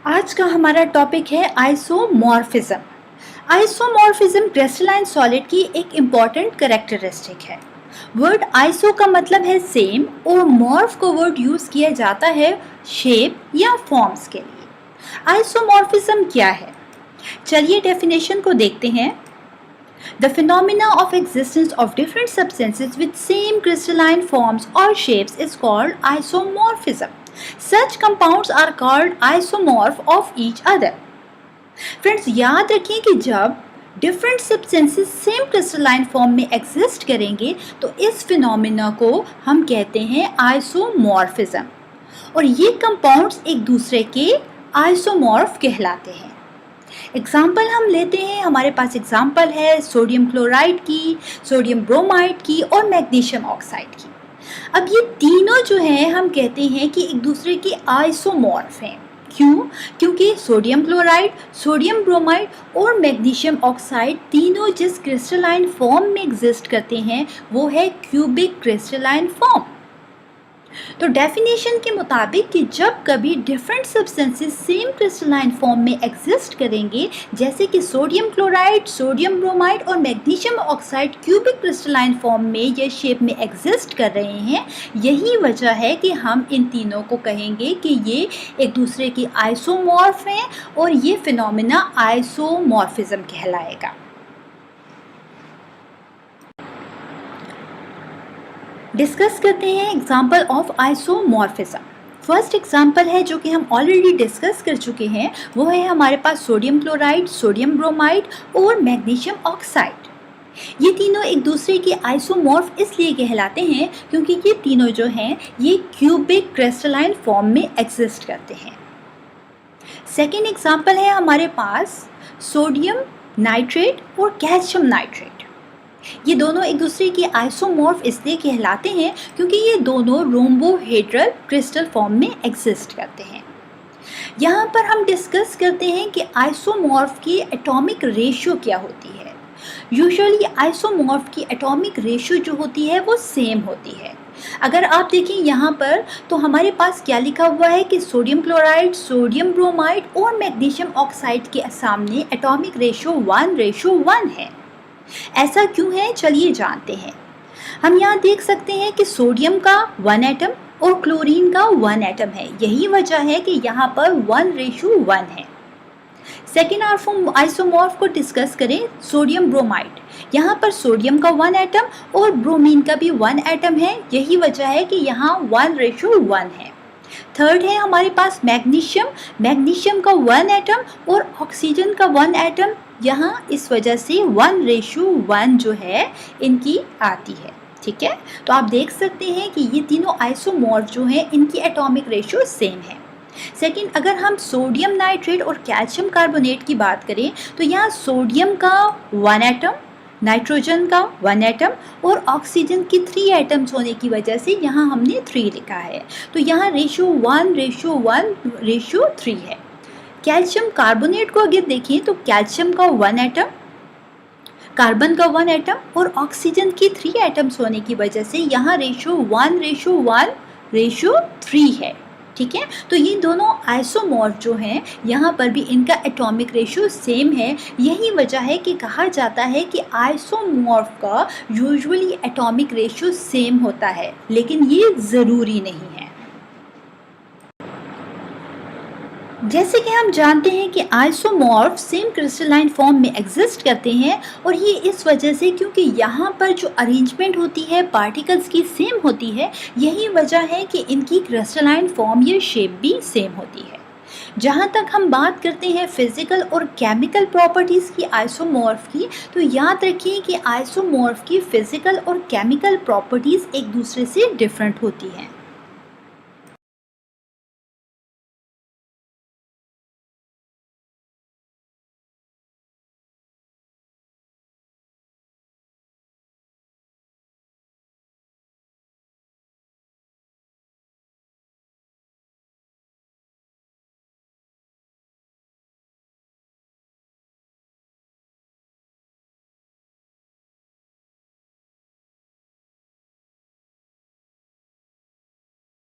आज का हमारा टॉपिक है आइसोमॉर्फिज्म। आइसोमॉर्फिज्म क्रिस्टलाइन सॉलिड की एक इम्पॉर्टेंट कैरेक्टरिस्टिक है। वर्ड आइसो का मतलब है सेम और मॉर्फ को वर्ड यूज किया जाता है शेप या फॉर्म्स के लिए। आइसोमॉर्फिज्म क्या है? चलिए डेफिनेशन को देखते हैं। The phenomena of existence of different substances with same crystalline forms or shapes is called isomorphism. Such compounds are called isomorph of each other. Friends, याद रखिए कि जब different substances same crystalline form में exist करेंगे तो इस phenomena को हम कहते हैं isomorphism और ये compounds एक दूसरे के isomorph कहलाते हैं। एग्जाम्पल हम लेते हैं, हमारे पास एग्जाम्पल है सोडियम क्लोराइड की, सोडियम ब्रोमाइड की और मैग्नीशियम ऑक्साइड की। अब ये तीनों जो हैं हम कहते हैं कि एक दूसरे के आइसोमॉर्फ हैं। क्यों? क्योंकि सोडियम क्लोराइड, सोडियम ब्रोमाइड और मैग्नीशियम ऑक्साइड तीनों जिस क्रिस्टलाइन फॉर्म में एग्जिस्ट करते हैं वो है क्यूबिक क्रिस्टलाइन फॉर्म। तो डेफिनेशन के मुताबिक कि जब कभी different substances same crystalline form में एग्जिस्ट करेंगे, जैसे कि सोडियम क्लोराइड, सोडियम ब्रोमाइड और magnesium oxide cubic crystalline form में या शेप में एग्जिस्ट कर रहे हैं, यही वजह है कि हम इन तीनों को कहेंगे कि ये एक दूसरे की आइसोमॉर्फ हैं और ये फिनोमिना आइसोमॉर्फिज्म कहलाएगा। डिस्कस करते हैं example of isomorphism. First example है जो कि हम ऑलरेडी डिस्कस कर चुके हैं, वो है हमारे पास सोडियम क्लोराइड, सोडियम ब्रोमाइड और मैग्नीशियम ऑक्साइड। ये तीनों एक दूसरे के आइसोमॉर्फ इसलिए कहलाते हैं क्योंकि ये तीनों जो हैं ये क्यूबिक क्रिस्टलाइन फॉर्म में एग्जिस्ट करते हैं। सेकेंड एग्जाम्पल है हमारे पास सोडियम नाइट्रेट और कैल्शियम नाइट्रेट। ये दोनों एक दूसरे की आइसोमॉर्फ इसलिए कहलाते हैं क्योंकि ये दोनों रोम्बोहेड्रल क्रिस्टल फॉर्म में एग्जिस्ट करते हैं। यहाँ पर हम डिस्कस करते हैं कि आइसोमॉर्फ की एटॉमिक रेशियो क्या होती है। यूजुअली आइसोमॉर्फ की एटॉमिक रेशियो जो होती है वो सेम होती है। अगर आप देखें यहाँ पर तो हमारे पास क्या लिखा हुआ है कि सोडियम क्लोराइड, सोडियम ब्रोमाइड और मैग्नीशियम ऑक्साइड के सामने एटॉमिक रेशियो 1:1 है। ऐसा क्यों है, चलिए जानते हैं। हम यहाँ देख सकते हैं कि सोडियम का 1 एटम और क्लोरीन का 1 एटम है, यही वजह है कि यहाँ पर 1:1 है। सेकेंड आइसोमॉर्फ को डिस्कस करें, सोडियम ब्रोमाइड। यहाँ पर सोडियम का 1 एटम और ब्रोमीन का भी 1 एटम है, यही वजह है कि यहाँ 1:1 है। थर्ड है हमारे पास मैग्नीशियम। मैग्नीशियम का 1 एटम और ऑक्सीजन का 1 एटम, यहाँ इस वजह से 1:1 जो है इनकी आती है। ठीक है, तो आप देख सकते हैं कि ये तीनों आइसोमॉर्फ जो हैं इनकी एटॉमिक रेशियो सेम है। सेकेंड, अगर हम सोडियम नाइट्रेट और कैल्शियम कार्बोनेट की बात करें तो यहाँ सोडियम का 1 एटम, नाइट्रोजन का 1 एटम और ऑक्सीजन की 3 एटम्स होने की वजह से यहाँ हमने 3 लिखा है। तो यहाँ रेशियो 1:1:3 है। कैल्शियम कार्बोनेट को अगर देखें तो कैल्शियम का 1 एटम, कार्बन का 1 एटम और ऑक्सीजन की 3 एटम्स होने की वजह से यहाँ रेशियो 1:1:3 है। ठीक है, तो ये दोनों आइसोमॉर्फ जो हैं यहाँ पर भी इनका एटॉमिक रेशियो सेम है। यही वजह है कि कहा जाता है कि आइसोमॉर्फ का यूजुअली एटॉमिक रेशियो सेम होता है, लेकिन ये ज़रूरी नहीं है। जैसे कि हम जानते हैं कि आइसोमॉर्फ सेम क्रिस्टलाइन फॉर्म में एग्जिस्ट करते हैं और ये इस वजह से क्योंकि यहाँ पर जो अरेंजमेंट होती है पार्टिकल्स की सेम होती है, यही वजह है कि इनकी क्रिस्टलाइन फॉर्म या शेप भी सेम होती है। जहाँ तक हम बात करते हैं फिजिकल और केमिकल प्रॉपर्टीज़ की आइसोमॉर्फ की, तो याद रखिए कि आइसोमॉर्फ की फिजिकल और केमिकल प्रॉपर्टीज़ एक दूसरे से डिफरेंट होती हैं।